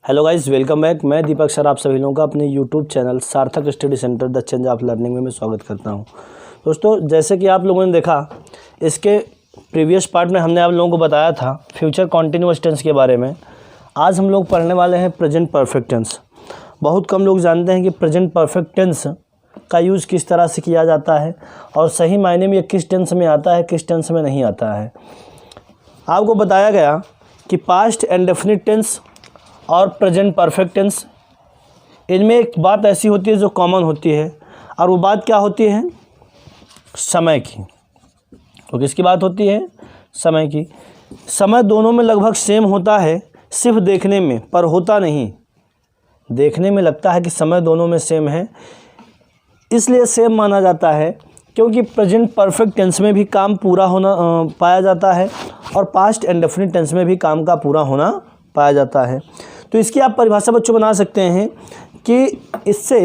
Hello guys, welcome back. मैं दीपक sir आप सभी लोगों का अपने यूट्यूब चैनल सार्थक study centre the change of learning में मैं स्वागत करता हूं। दोस्तों, जैसे कि आप लोगों ने देखा, इसके प्रीवियस पार्ट में हमने आप लोगों को बताया था फ्यूचर कॉन्टिन्यूअस टेंस के बारे में। आज हम लोग पढ़ने वाले हैं प्रेजेंट परफेक्ट टेंस। बहुत कम लोग जानते हैं कि प्रेजेंट परफेक्ट टेंस का यूज़ किस तरह से किया जाता है और सही मायने में किस टेंस में आता है, किस टेंस में नहीं आता है। आपको बताया गया कि पास्ट इंडेफिनिट टेंस और प्रेजेंट परफेक्ट टेंस, इनमें एक बात ऐसी होती है जो कॉमन होती है, और वो बात क्या होती है? समय की। तो किसकी बात होती है? समय की। समय दोनों में लगभग सेम होता है, सिर्फ देखने में, पर होता नहीं। देखने में लगता है कि समय दोनों में सेम है, इसलिए सेम माना जाता है क्योंकि प्रेजेंट परफेक्ट टेंस में भी काम पूरा होना पाया जाता है और पास्ट इंडेफिनिट टेंस में भी काम का पूरा होना पाया जाता है। तो इसकी आप परिभाषा बच्चों बना सकते हैं कि इससे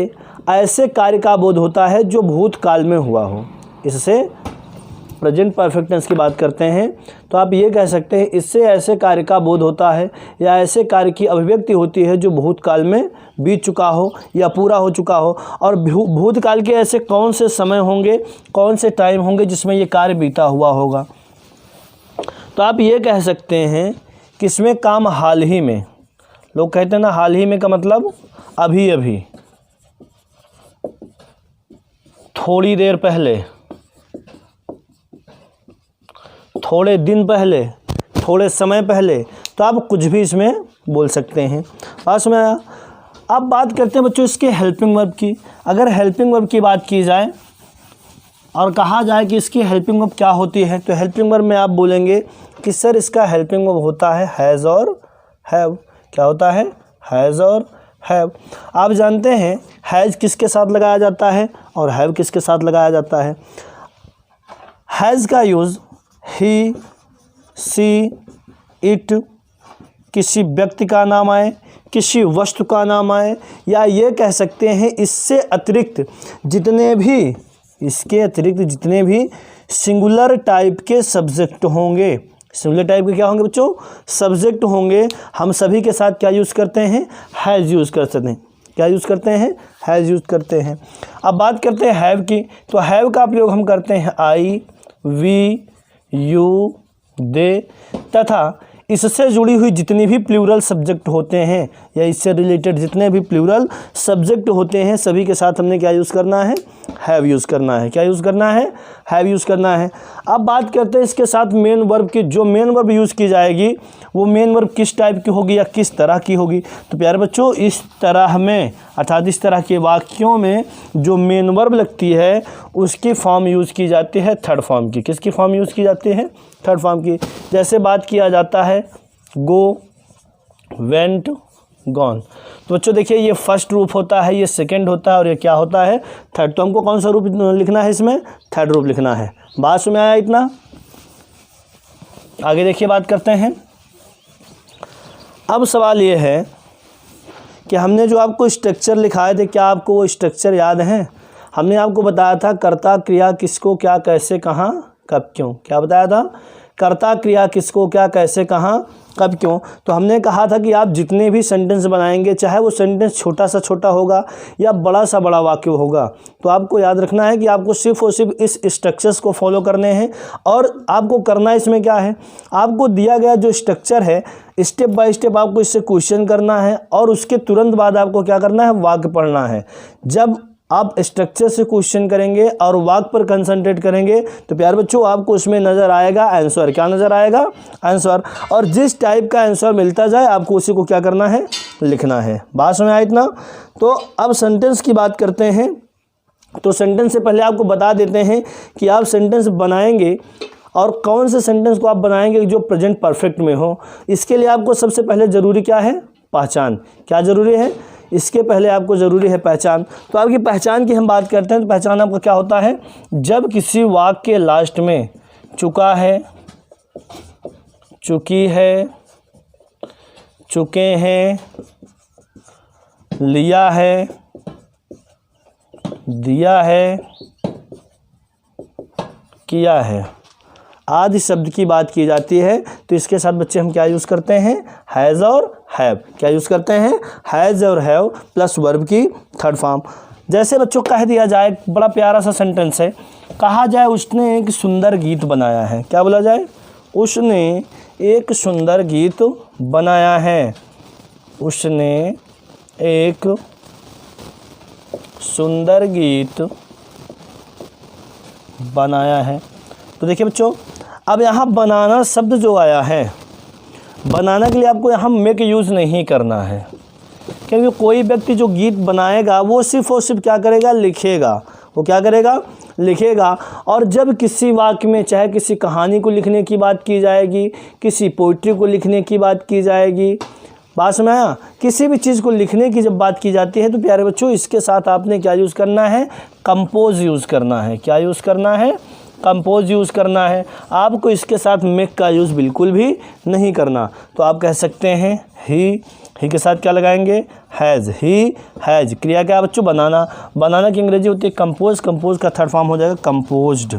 ऐसे कार्य का बोध होता है जो भूतकाल में हुआ हो। इससे प्रेजेंट परफेक्ट टेंस की बात करते हैं तो आप ये कह सकते हैं इससे ऐसे कार्य का बोध होता है या ऐसे कार्य की अभिव्यक्ति होती है जो भूतकाल में बीत चुका हो या पूरा हो चुका हो। और भूतकाल के ऐसे कौन से समय होंगे, कौन से टाइम होंगे जिसमें ये कार्य बीता हुआ होगा। तो आप ये कह सकते हैं कि इसमें काम हाल ही में। लोग कहते हैं ना, हाल ही में का मतलब अभी अभी, थोड़ी देर पहले, थोड़े दिन पहले, थोड़े समय पहले। तो आप कुछ भी इसमें बोल सकते हैं। पास में अब बात करते हैं बच्चों इसके हेल्पिंग वर्ब की। अगर हेल्पिंग वर्ब की बात की जाए और कहा जाए कि इसकी हेल्पिंग वर्ब क्या होती है, तो हेल्पिंग वर्ब में आप बोलेंगे कि सर इसका हेल्पिंग वर्ब होता है हैज़ और हैव। क्या होता है? हैज़ और हैव। आप जानते हैं हैज़ किसके साथ लगाया जाता है और हैव किसके साथ लगाया जाता है। हैज़ का यूज़ ही, सी, इट, किसी व्यक्ति का नाम आए, किसी वस्तु का नाम आए, या ये कह सकते हैं इससे अतिरिक्त जितने भी, इसके अतिरिक्त जितने भी सिंगुलर टाइप के सब्जेक्ट होंगे। सिंगुलर टाइप के क्या होंगे बच्चों? सब्जेक्ट होंगे। हम सभी के साथ क्या यूज़ करते हैं? हैज़ यूज़ कर सकते हैं। क्या यूज़ करते हैं? हैज़ यूज़ करते हैं। अब बात करते हैं हैव की। तो हैव का प्रयोग हम करते हैं आई, वी, यू, दे तथा इससे जुड़ी हुई जितनी भी प्लूरल सब्जेक्ट होते हैं या इससे रिलेटेड जितने भी प्लूरल सब्जेक्ट होते हैं सभी के साथ हमने क्या यूज़ करना है? हैव यूज़ करना है। क्या यूज़ करना है? हैव यूज़ करना है। अब बात करते हैं इसके साथ मेन वर्ब की। जो मेन वर्ब यूज़ की जाएगी वो मेन वर्ब किस टाइप की होगी या किस तरह की होगी? तो प्यारे बच्चों, इस तरह में अर्थात इस तरह के वाक्यों में जो मेन वर्ब लगती है उसकी फॉर्म यूज़ की जाती है थर्ड फॉर्म की। किसकी फॉर्म यूज़ की जाती है? थर्ड फॉर्म की। जैसे बात किया जाता है गो, वेंट, गॉन। तो बच्चों देखिए, ये फर्स्ट रूप होता है, ये सेकंड होता है और ये क्या होता है? थर्ड। तो हमको कौन सा रूप लिखना है इसमें? थर्ड रूप लिखना है। बात में आया इतना? आगे देखिए, बात करते हैं। अब सवाल ये है कि हमने जो आपको स्ट्रक्चर लिखाए थे, क्या आपको वो स्ट्रक्चर याद है? हमने आपको बताया था कर्ता क्रिया किसको क्या कैसे कहाँ कब क्यों। क्या बताया था? कर्ता क्रिया किसको क्या कैसे कहाँ कब क्यों। तो हमने कहा था कि आप जितने भी सेंटेंस बनाएंगे, चाहे वो सेंटेंस छोटा सा छोटा होगा या बड़ा सा बड़ा वाक्य होगा, तो आपको याद रखना है कि आपको सिर्फ और सिर्फ इस स्ट्रक्चर्स को फॉलो करने हैं। और आपको करना इसमें क्या है? आपको दिया गया जो स्ट्रक्चर है, स्टेप बाय स्टेप आपको इससे क्वेश्चन करना है और उसके तुरंत बाद आपको क्या करना है? वाक्य पढ़ना है। जब आप स्ट्रक्चर से क्वेश्चन करेंगे और वाक्य पर कंसंट्रेट करेंगे तो प्यारे बच्चों आपको उसमें नज़र आएगा आंसर। क्या नज़र आएगा? आंसर। और जिस टाइप का आंसर मिलता जाए आपको उसी को क्या करना है? लिखना है। बात समझ आया इतना? तो अब सेंटेंस की बात करते हैं। तो सेंटेंस से पहले आपको बता देते हैं कि आप सेंटेंस बनाएंगे और कौन से सेंटेंस को आप बनाएंगे जो प्रेजेंट परफेक्ट में हो। इसके लिए आपको सबसे पहले ज़रूरी क्या है? पहचान। क्या ज़रूरी है? इसके पहले आपको ज़रूरी है पहचान। तो आपकी पहचान की हम बात करते हैं तो पहचान आपका क्या होता है? जब किसी वाक्य के लास्ट में चुका है, चुकी है, चुके हैं, लिया है, दिया है, किया है आदि शब्द की बात की जाती है तो इसके साथ बच्चे हम क्या यूज़ करते हैं? हैज़ और हैव। क्या यूज़ करते हैं? हैज़ और हैव प्लस वर्ब की थर्ड फॉर्म। जैसे बच्चों कह दिया जाए, बड़ा प्यारा सा सेंटेंस है, कहा जाए उसने एक सुंदर गीत बनाया है। क्या बोला जाए? उसने एक सुंदर गीत बनाया है। उसने एक सुंदर गीत बनाया है। तो देखिए बच्चों, अब यहाँ बनाना शब्द जो आया है, बनाना के लिए आपको यहाँ मेक यूज़ नहीं करना है, क्योंकि कोई व्यक्ति जो गीत बनाएगा वो सिर्फ और सिर्फ क्या करेगा? लिखेगा। वो क्या करेगा? लिखेगा। और जब किसी वाक्य में, चाहे किसी कहानी को लिखने की बात की जाएगी, किसी पोइट्री को लिखने की बात की जाएगी, बात समझ आया? किसी भी चीज़ को लिखने की जब बात की जाती है तो प्यारे बच्चों इसके साथ आपने क्या यूज़ करना है? कंपोज यूज़ करना है। क्या यूज़ करना है? कंपोज यूज़ करना है। आपको इसके साथ मेक का यूज़ बिल्कुल भी नहीं करना। तो आप कह सकते हैं ही के साथ क्या लगाएंगे? हैज़। He has. क्रिया क्या बच्चों? बनाना। बनाना की अंग्रेजी होती है कंपोज। कंपोज का थर्ड फॉर्म हो जाएगा कंपोज्ड।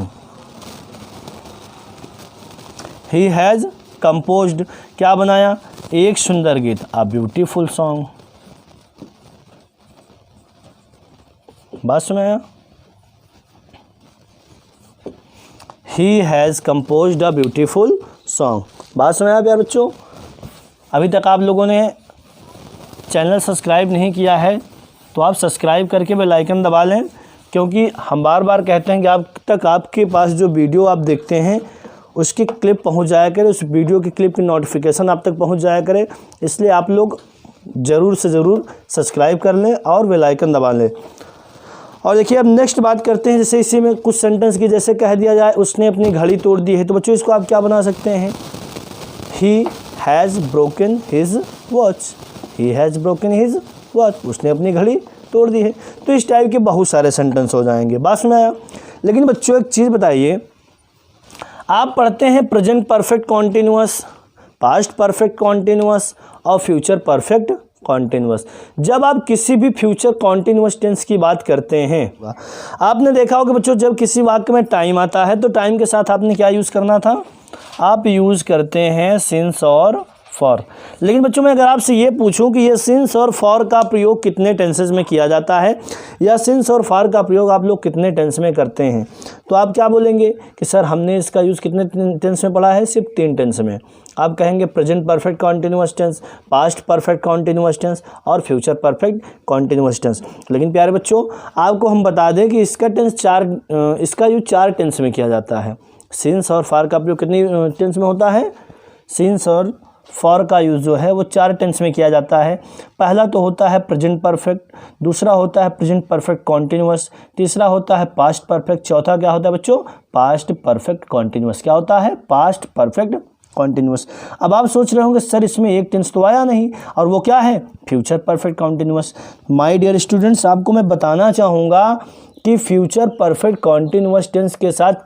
He has composed. क्या बनाया? एक सुंदर गीत, अ ब्यूटीफुल सॉन्ग। बात सुनाया? He has composed a beautiful song. बात सुनाया प्यारे बच्चों? अभी तक आप लोगों ने चैनल सब्सक्राइब नहीं किया है तो आप सब्सक्राइब करके बेल आइकन दबा लें, क्योंकि हम बार बार कहते हैं कि आप तक आपके पास जो वीडियो आप देखते हैं उसकी क्लिप पहुंच जाया करे, उस वीडियो की क्लिप की नोटिफिकेशन आप तक पहुंच जाया करे। इसलिए आप लोग ज़रूर से ज़रूर सब्सक्राइब कर लें और बेल आइकन दबा लें। और देखिए अब नेक्स्ट बात करते हैं, जैसे इसी में कुछ सेंटेंस की, जैसे कह दिया जाए उसने अपनी घड़ी तोड़ दी है, तो बच्चों इसको आप क्या बना सकते हैं? He has broken his watch. He has broken his watch. उसने अपनी घड़ी तोड़ दी है। तो इस टाइप के बहुत सारे सेंटेंस हो जाएंगे। बात सुना आया? लेकिन बच्चों एक चीज़ बताइए, आप पढ़ते हैं present perfect continuous, past perfect continuous और फ्यूचर परफेक्ट कॉन्टिन्यूअस। जब आप किसी भी फ्यूचर कॉन्टिन्यूअस टेंस की बात करते हैं, आपने देखा होगा बच्चों, जब किसी वाक्य में टाइम आता है तो टाइम के साथ आपने क्या यूज़ करना था? आप यूज़ करते हैं सिंस और फॉर। लेकिन बच्चों मैं अगर आपसे ये पूछूं कि ये सिंस और फॉर का प्रयोग कितने टेंसेस में किया जाता है, या सिंस और फॉर का प्रयोग आप लोग कितने टेंस में करते हैं, तो आप क्या बोलेंगे कि सर हमने इसका यूज़ कितने टेंस में पढ़ा है? सिर्फ 3 टेंस में। आप कहेंगे present perfect continuous tense, past perfect continuous tense और फ्यूचर परफेक्ट कॉन्टिन्यूअस टेंस। लेकिन प्यारे बच्चों आपको हम बता दें कि इसका यूज 4 टेंस में किया जाता है। सिंस और फॉर का प्रयोग कितनी टेंस में होता है? सिंस और फॉर का यूज़ जो है वो 4 टेंस में किया जाता है। पहला तो होता है प्रेजेंट परफेक्ट, दूसरा होता है प्रेजेंट परफेक्ट कॉन्टिन्यूअस, तीसरा होता है पास्ट परफेक्ट, चौथा क्या होता है बच्चों? Past perfect continuous. क्या होता है? Past perfect continuous. अब आप सोच रहे होंगे सर इसमें एक टेंस तो आया नहीं, और वो क्या है? Future perfect continuous. My dear students, आपको मैं बताना चाहूँगा कि फ्यूचर परफेक्ट कॉन्टिन्यूअस टेंस के साथ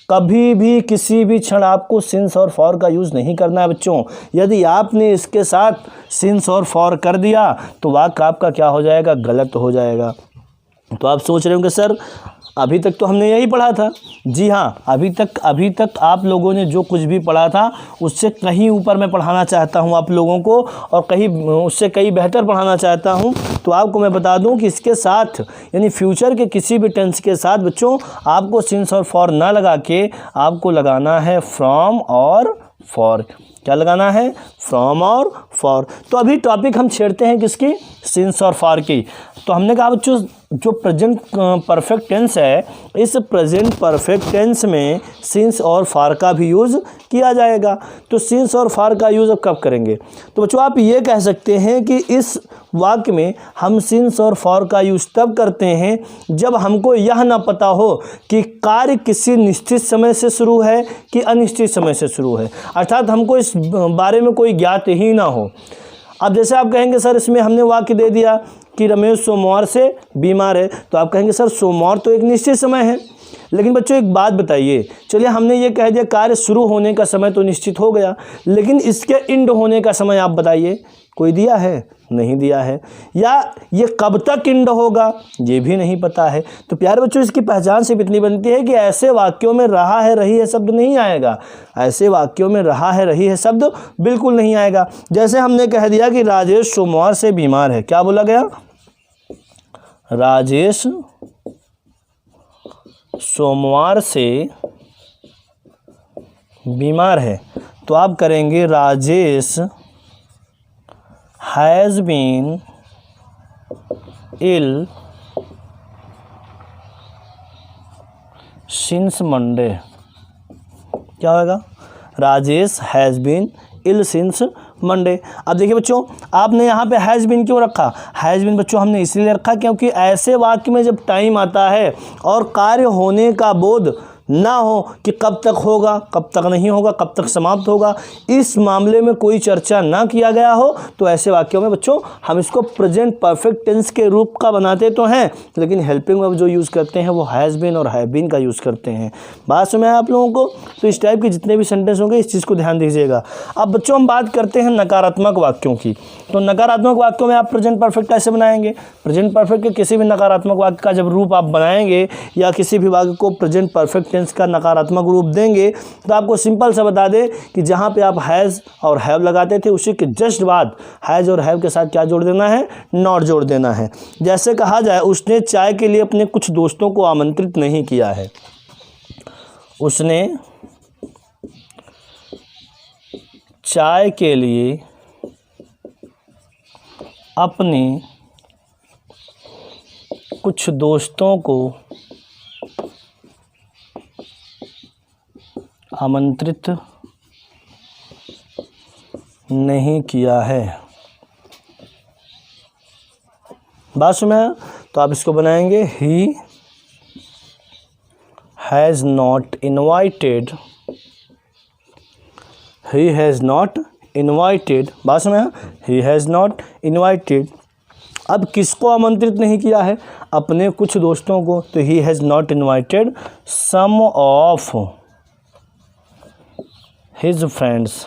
कभी भी किसी भी क्षण आपको सिंस और फॉर का यूज़ नहीं करना है बच्चों। यदि आपने इसके साथ सिंस और फॉर कर दिया तो वाक्य आपका क्या हो जाएगा? गलत हो जाएगा। तो आप सोच रहे होंगे सर अभी तक तो हमने यही पढ़ा था। जी हाँ, अभी तक आप लोगों ने जो कुछ भी पढ़ा था उससे कहीं ऊपर मैं पढ़ाना चाहता हूँ आप लोगों को, और उससे कहीं बेहतर पढ़ाना चाहता हूँ। तो आपको मैं बता दूँ कि इसके साथ यानी फ्यूचर के किसी भी टेंस के साथ बच्चों आपको सिंस और फॉर ना लगा के आपको लगाना है फ्रॉम और फॉर। क्या लगाना है? फ्रॉम और फॉर। तो अभी टॉपिक हम छेड़ते हैं किसकी? सिंस और फॉर की। तो हमने कहा बच्चों जो प्रेजेंट परफेक्ट टेंस है, इस प्रेजेंट परफेक्ट टेंस में सिंस और फॉर का भी यूज़ किया जाएगा। तो सिंस और फॉर का यूज़ अब कब करेंगे? तो बच्चों आप ये कह सकते हैं कि इस वाक्य में हम सिंस और फॉर का यूज़ तब करते हैं जब हमको यह ना पता हो कि कार्य किसी निश्चित समय से शुरू है कि अनिश्चित समय से शुरू है, अर्थात हमको इस बारे में कोई ज्ञात ही ना हो। अब जैसे आप कहेंगे सर इसमें हमने वाक्य दे दिया कि रमेश सोमवार से बीमार है, तो आप कहेंगे सर सोमवार तो एक निश्चित समय है। लेकिन बच्चों एक बात बताइए, चलिए हमने ये कह दिया कार्य शुरू होने का समय तो निश्चित हो गया, लेकिन इसके एंड होने का समय आप बताइए कोई दिया है? नहीं दिया है। या ये कब तक इंड होगा? ये भी नहीं पता है। तो प्यारे बच्चों, इसकी पहचान सिर्फ इतनी बनती है कि ऐसे वाक्यों में रहा है रही है शब्द नहीं आएगा। ऐसे वाक्यों में रहा है रही है शब्द बिल्कुल नहीं आएगा। जैसे हमने कह दिया कि राजेश सोमवार से बीमार है। क्या बोला गया? राजेश सोमवार से बीमार है। तो आप करेंगे Rajesh has been ill since Monday. क्या होगा? Rajesh has been ill since Monday. अब देखिए बच्चों, आपने यहाँ पे हैज़ बीन क्यों रखा? हैज़ बीन बच्चों हमने इसलिए रखा क्योंकि ऐसे वाक्य में जब टाइम आता है और कार्य होने का बोध ना हो कि कब तक होगा, कब तक नहीं होगा, कब तक समाप्त होगा, इस मामले में कोई चर्चा ना किया गया हो, तो ऐसे वाक्यों में बच्चों हम इसको प्रेजेंट परफेक्ट टेंस के रूप का बनाते तो हैं, लेकिन हेल्पिंग वर्ब जो यूज़ करते हैं वो हैज़ बीन और हैव बीन का यूज़ करते हैं। बात समझ आया आप लोगों को? तो इस टाइप के जितने भी सेंटेंस होंगे इस चीज़ को ध्यान दीजिएगा। अब बच्चों हम बात करते हैं नकारात्मक वाक्यों की। तो नकारात्मक वाक्यों में आप प्रेजेंट परफेक्ट कैसे बनाएंगे? प्रेजेंट परफेक्ट के किसी भी नकारात्मक वाक्य का जब रूप आप बनाएंगे या किसी भी वाक्य को प्रेजेंट परफेक्ट टेंस का नकारात्मक रूप देंगे तो आपको सिंपल सा बता दें कि जहाँ पे आप हैज़ और हैव लगाते थे उसी के जस्ट बाद हैज़ और हैव के साथ क्या जोड़ देना है? नॉट जोड़ देना है। जैसे कहा जाए उसने चाय के लिए अपने कुछ दोस्तों को आमंत्रित नहीं किया है। उसने चाय के लिए अपने कुछ दोस्तों को आमंत्रित नहीं किया है। बात सुना? तो आप इसको बनाएंगे ही has not invited, he has not invited. बात सुना? ही हैज़ नॉट इनवाइटेड। अब किसको आमंत्रित नहीं किया है? अपने कुछ दोस्तों को। तो he has not invited some of his friends.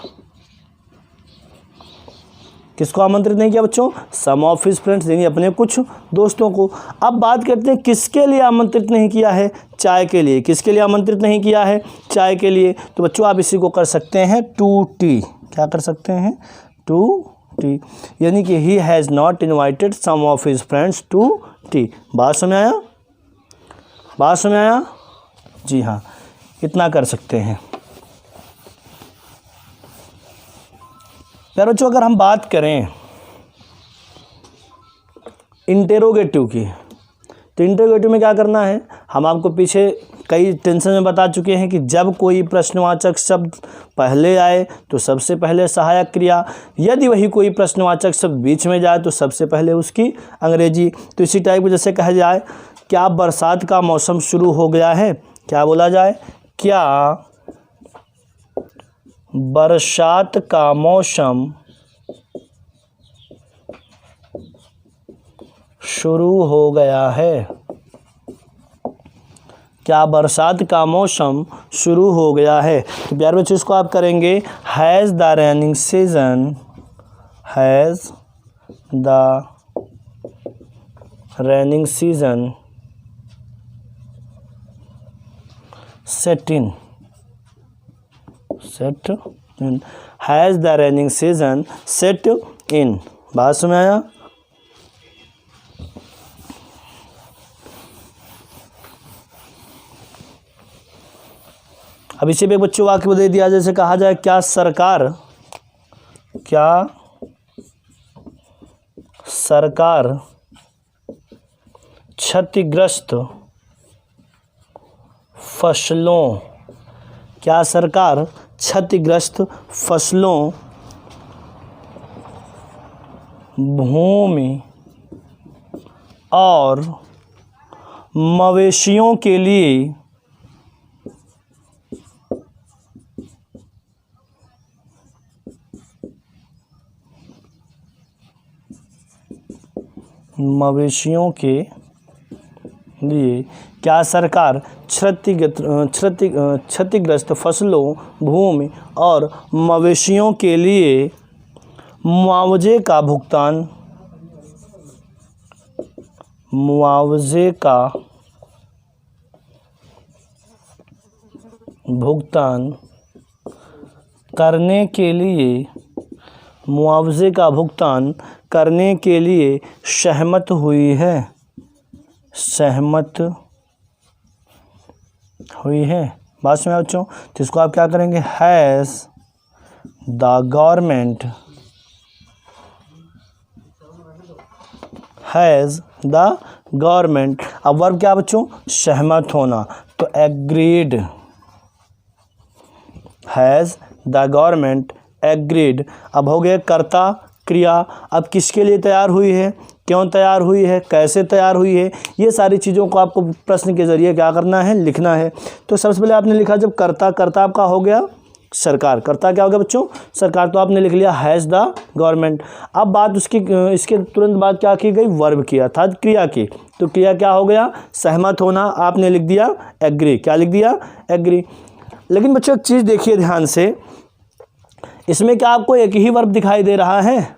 किसको आमंत्रित नहीं किया बच्चों? सम ऑफ हिज फ्रेंड्स, यानी अपने कुछ दोस्तों को। अब बात करते हैं किसके लिए आमंत्रित नहीं किया है? चाय के लिए। किसके लिए आमंत्रित नहीं किया है? चाय के लिए। तो बच्चों आप इसी को कर सकते हैं टू टी। क्या कर सकते हैं? टू टी, यानी कि he has not invited some of his friends to tea. बात समझ आया? बात समझ आया? जी हाँ, इतना कर सकते हैं। यार बच्चों, अगर हम बात करें इंटेरोगेटिव की, तो इंटेरोगेटिव में क्या करना है? हम आपको पीछे कई टेंशन में बता चुके हैं कि जब कोई प्रश्नवाचक शब्द पहले आए तो सबसे पहले सहायक क्रिया, यदि वही कोई प्रश्नवाचक शब्द बीच में जाए तो सबसे पहले उसकी अंग्रेजी। तो इसी टाइप को जैसे कहा जाए क्या बरसात का मौसम शुरू हो गया है? क्या बोला जाए? क्या बरसात का मौसम शुरू हो गया है? क्या बरसात का मौसम शुरू हो गया है? तो प्यारे बच्चों इसको आप करेंगे has the raining season, has the raining season set in, set in, has the raining season set in. बात समझ आया? अब इसी पे बच्चों वाक्य दे दिया, जैसे कहा जाए क्या सरकार क्षतिग्रस्त फसलों, क्या सरकार क्षतिग्रस्त फसलों, भूमि और मवेशियों के लिए क्या सरकार क्षतिग्रस्त फसलों, भूमि और मवेशियों के लिए मुआवजे का भुगतान, मुआवजे का भुगतान करने के लिए, मुआवजे का भुगतान करने के लिए सहमत हुई है, सहमत हुई है। बात समझ बच्चों, तो इसको आप क्या करेंगे, has the government, has the government. अब वर्ब क्या बच्चों, सहमत होना, तो agreed, has the government agreed. अब हो गया कर्ता क्रिया, अब किसके लिए तैयार हुई है, क्यों तैयार हुई है, कैसे तैयार हुई है, ये सारी चीज़ों को आपको प्रश्न के ज़रिए क्या करना है, लिखना है। तो सबसे पहले आपने लिखा जब कर्ता, कर्ता आपका हो गया सरकार, कर्ता क्या हो गया बच्चों, सरकार, तो आपने लिख लिया हैज़ द गवर्नमेंट। अब बात उसकी, इसके तुरंत बाद क्या की गई, वर्ब की अर्थात क्रिया की, तो क्रिया क्या हो गया, सहमत होना, आपने लिख दिया एग्री, क्या लिख दिया, एग्री। लेकिन बच्चों एक चीज़ देखिए ध्यान से, इसमें क्या आपको एक ही वर्ब दिखाई दे रहा है,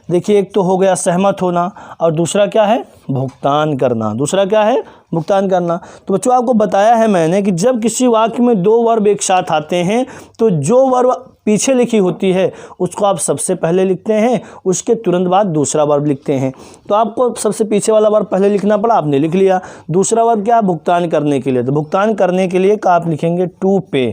देखिए एक तो हो गया सहमत होना और दूसरा क्या है, भुगतान करना, दूसरा क्या है, भुगतान करना। तो बच्चों आपको बताया है मैंने कि जब किसी वाक्य में दो वर्ब एक साथ आते हैं तो जो वर्ब पीछे लिखी होती है उसको आप सबसे पहले लिखते हैं, उसके तुरंत बाद दूसरा वर्ब लिखते हैं। तो आपको सबसे पीछे वाला वर्ब पहले लिखना पड़ा, आपने लिख लिया। दूसरा वर्ब क्या, भुगतान करने के लिए, तो भुगतान करने के लिए का आप लिखेंगे टू पे,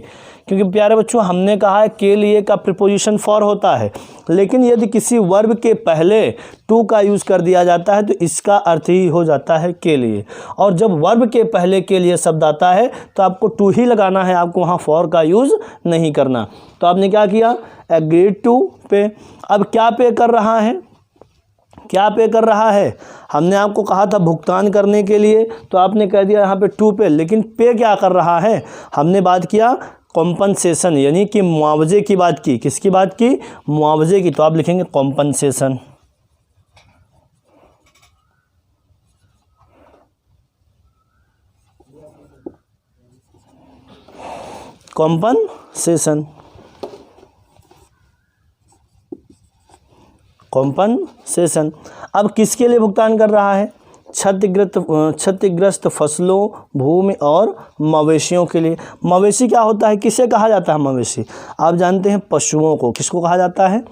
क्योंकि प्यारे बच्चों हमने कहा है के लिए का प्रीपोजिशन फॉर होता है, लेकिन यदि किसी वर्ब के पहले टू का यूज़ कर दिया जाता है तो इसका अर्थ ही हो जाता है के लिए, और जब वर्ब के पहले के लिए शब्द आता है तो आपको टू ही लगाना है, आपको वहाँ फॉर का यूज़ नहीं करना। तो आपने क्या किया, एग्रीड टू पे। अब क्या पे कर रहा है, क्या पे कर रहा है, हमने आपको कहा था भुगतान करने के लिए, तो आपने कह दिया यहाँ पे टू पे, लेकिन पे क्या कर रहा है, हमने बात किया कॉम्पनसेशन, यानी कि मुआवजे की बात की, किसकी बात की, मुआवजे की, तो आप लिखेंगे कॉम्पनसेशन, कॉम्पनसेशन, कॉम्पनसेशन। अब किसके लिए भुगतान कर रहा है, क्षतिग्रस्त फसलों, भूमि और मवेशियों के लिए। मवेशी क्या होता है, किसे कहा जाता है मवेशी, आप जानते हैं पशुओं को, किसको कहा जाता है,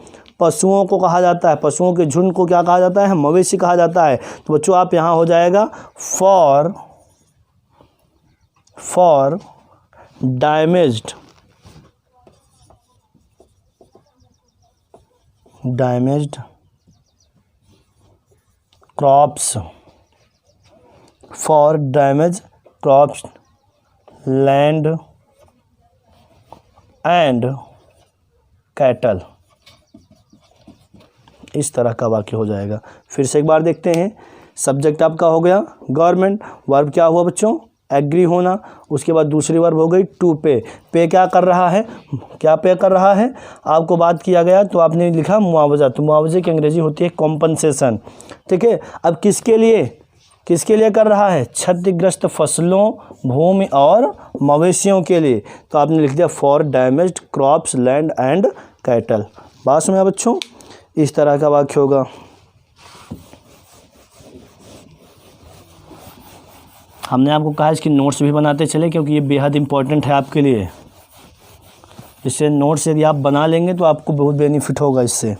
पशुओं को कहा जाता है, पशुओं के झुंड को क्या कहा जाता है, मवेशी कहा जाता है। तो बच्चों आप यहाँ हो जाएगा for damaged crops, for damage crops, land and cattle, इस तरह का वाक्य हो जाएगा। फिर से एक बार देखते हैं, सब्जेक्ट आपका हो गया गवर्नमेंट, वर्ब क्या हुआ बच्चों, एग्री होना, उसके बाद दूसरी वर्ब हो गई टू पे, पे क्या कर रहा है, क्या पे कर रहा है, आपको बात किया गया तो आपने लिखा मुआवजा, तो मुआवजे की अंग्रेजी होती है कॉम्पनसेशन, ठीक है। अब किसके लिए कर रहा है, क्षतिग्रस्त फसलों, भूमि और मवेशियों के लिए, तो आपने लिख दिया for damaged crops, land and cattle. बात समझा बच्चों, इस तरह का वाक्य होगा। हमने आपको कहा इसकी नोट्स भी बनाते चले, क्योंकि ये बेहद इम्पोर्टेंट है आपके लिए। इससे नोट्स यदि आप बना लेंगे तो आपको बहुत बेनिफिट होगा इससे।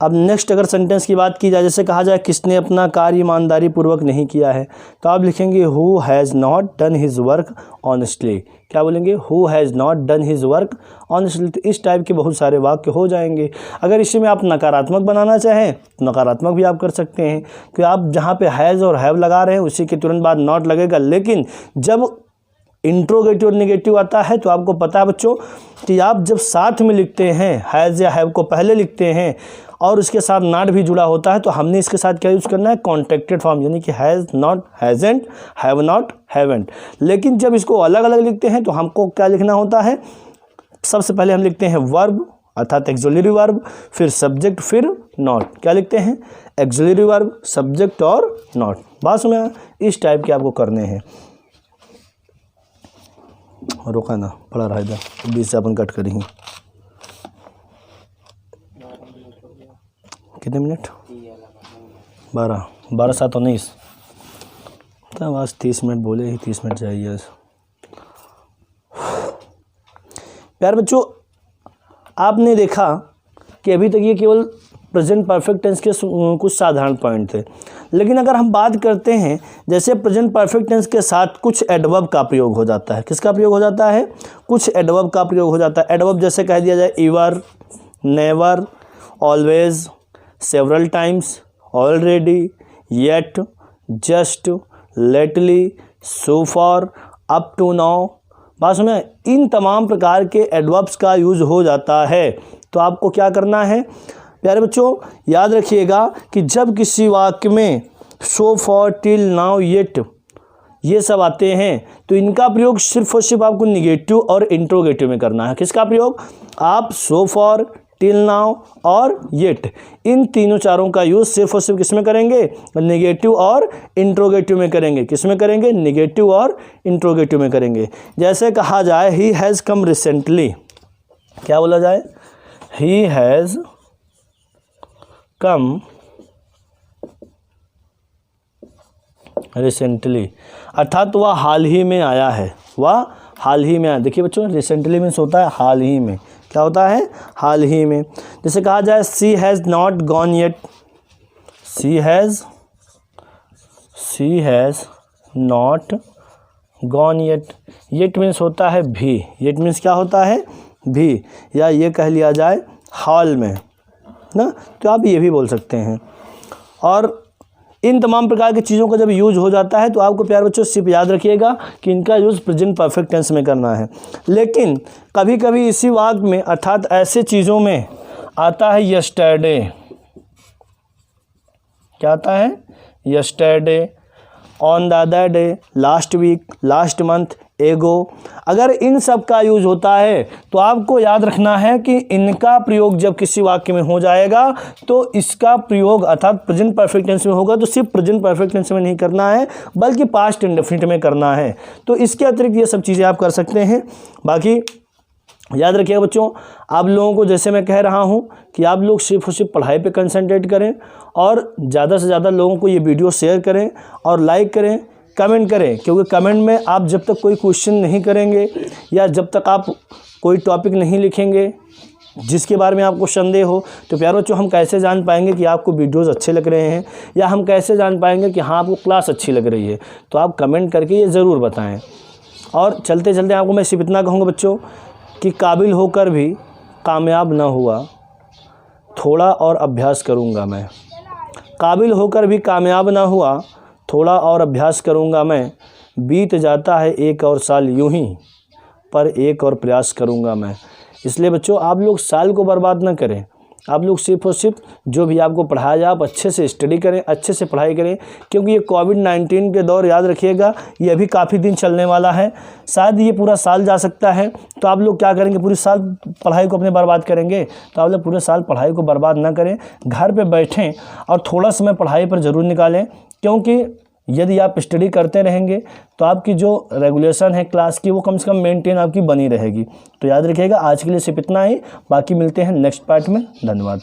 अब नेक्स्ट अगर सेंटेंस की बात की जाए, जैसे कहा जाए किसने अपना कार्य ईमानदारी पूर्वक नहीं किया है, तो आप लिखेंगे who has not done his work honestly. क्या बोलेंगे, who has not done his work honestly. तो इस टाइप के बहुत सारे वाक्य हो जाएंगे। अगर इसी में आप नकारात्मक बनाना चाहें तो नकारात्मक भी आप कर सकते हैं, कि आप जहाँ पे हैज़ और हैव लगा रहे हैं उसी के तुरंत बाद नॉट लगेगा। लेकिन जब इंट्रोगेटिव और नेगेटिव आता है तो आपको पता है बच्चों कि आप जब साथ में लिखते हैं, हैज़ या हैव को पहले लिखते हैं और उसके साथ नॉट भी जुड़ा होता है, तो हमने इसके साथ क्या यूज़ करना है, कॉन्ट्रैक्टेड फॉर्म, यानी कि has not, hasn't, have not, haven't. लेकिन जब इसको अलग अलग लिखते हैं तो हमको क्या लिखना होता है, सबसे पहले हम लिखते हैं वर्ब अर्थात एक्सुलरी वर्ब, फिर सब्जेक्ट, फिर नॉट। क्या लिखते हैं, एक्सुलरी वर्ब, सब्जेक्ट और नॉट। बात सुना, इस टाइप के आपको करने हैं। रोका ना, पड़ा रहा इधर, 20 से अपन कट करेंगे। कितने मिनट? 12 7 19, तब आज 30 मिनट बोले ही, 30 मिनट चाहिए। प्यार बच्चों, आपने देखा कि अभी तक ये केवल प्रेजेंट परफेक्ट टेंस के कुछ साधारण पॉइंट थे, लेकिन अगर हम बात करते हैं जैसे प्रेजेंट परफेक्ट टेंस के साथ कुछ एडवर्ब का प्रयोग हो जाता है। किसका प्रयोग हो जाता है? कुछ एडवर्ब का प्रयोग हो जाता है। एडवर्ब जैसे कह दिया जाए ever, never, always, several times, already, yet, just, lately, so far, up to now. बात समझ, इन तमाम प्रकार के एडवर्ब्स का यूज़ हो जाता है। तो आपको क्या करना है प्यारे बच्चों, याद रखिएगा कि जब किसी वाक्य में so for, till, now, yet ये सब आते हैं तो इनका प्रयोग सिर्फ और सिर्फ आपको निगेटिव और इंट्रोगेटिव में करना है। किसका प्रयोग? आप सो फॉर, टिल नाउ और येट, इन तीनों चारों का यूज़ सिर्फ और सिर्फ किस में करेंगे? निगेटिव और इंट्रोगेटिव में करेंगे। किस में करेंगे? निगेटिव और इंट्रोगेटिव में करेंगे। जैसे कहा जाए ही हैज़ कम रिसेंटली, क्या बोला जाए? ही हैज़ कम रिसेंटली, अर्थात वह हाल ही में आया है, वह हाल ही में आया। देखिए बच्चों, रिसेंटली मीन्स होता है हाल ही में। क्या होता है? हाल ही में। जैसे कहा जाए she has not gone yet, she has not gone yet. Yet means होता है भी, येट मीन्स क्या होता है? भी, या ये कह लिया जाए हाल में ना, तो आप ये भी बोल सकते हैं। और इन तमाम प्रकार की चीज़ों का जब यूज हो जाता है तो आपको प्यारे बच्चों सिर्फ याद रखिएगा कि इनका यूज़ प्रेजेंट परफेक्ट टेंस में करना है। लेकिन कभी कभी इसी वाक्य में अर्थात ऐसे चीज़ों में आता है यस्टरडे। क्या आता है? Yesterday, on the other day, last week, last month, ago. अगर इन सब का यूज होता है तो आपको याद रखना है कि इनका प्रयोग जब किसी वाक्य में हो जाएगा तो इसका प्रयोग अर्थात प्रेजेंट परफेक्ट टेंस में होगा तो सिर्फ प्रेजेंट परफेक्ट टेंस में नहीं करना है बल्कि पास्ट इंडेफिनिट में करना है। तो इसके अतिरिक्त ये सब चीज़ें आप कर सकते हैं। बाकी याद रखिएगा बच्चों, आप लोगों को जैसे मैं कह रहा हूँ कि आप लोग सिर्फ और सिर्फ पढ़ाई पे कंसंट्रेट करें और ज़्यादा से ज़्यादा लोगों को ये वीडियो शेयर करें और लाइक करें, कमेंट करें, क्योंकि कमेंट में आप जब तक कोई क्वेश्चन नहीं करेंगे या जब तक आप कोई टॉपिक नहीं लिखेंगे जिसके बारे में आपको संदेह हो तो प्यारे बच्चों हम कैसे जान पाएंगे कि आपको वीडियोज़ अच्छे लग रहे हैं या हम कैसे जान पाएंगे कि हाँ आपको क्लास अच्छी लग रही है। तो आप कमेंट करके ये ज़रूर बताएँ। और चलते चलते आपको मैं सिर्फ इतना कहूँगा बच्चों कि काबिल होकर भी कामयाब ना हुआ, थोड़ा और अभ्यास करूँगा मैं। काबिल होकर भी कामयाब ना हुआ, थोड़ा और अभ्यास करूँगा मैं। बीत जाता है एक और साल यूं ही, पर एक और प्रयास करूँगा मैं। इसलिए बच्चों आप लोग साल को बर्बाद ना करें, आप लोग सिर्फ और सिर्फ जो भी आपको पढ़ाया जाए आप अच्छे से स्टडी करें, अच्छे से पढ़ाई करें, क्योंकि ये कोविड-19 के दौर याद रखिएगा ये अभी काफ़ी दिन चलने वाला है, शायद ये पूरा साल जा सकता है। तो आप लोग क्या करेंगे? पूरी साल पढ़ाई को अपने बर्बाद करेंगे? तो आप लोग पूरे साल पढ़ाई को बर्बाद ना करें, घर पर बैठें और थोड़ा समय पढ़ाई पर ज़रूर निकालें, क्योंकि यदि आप स्टडी करते रहेंगे तो आपकी जो रेगुलेशन है क्लास की वो कम से कम मेंटेन आपकी बनी रहेगी। तो याद रखिएगा आज के लिए सिर्फ इतना ही, बाकी मिलते हैं नेक्स्ट पार्ट में। धन्यवाद।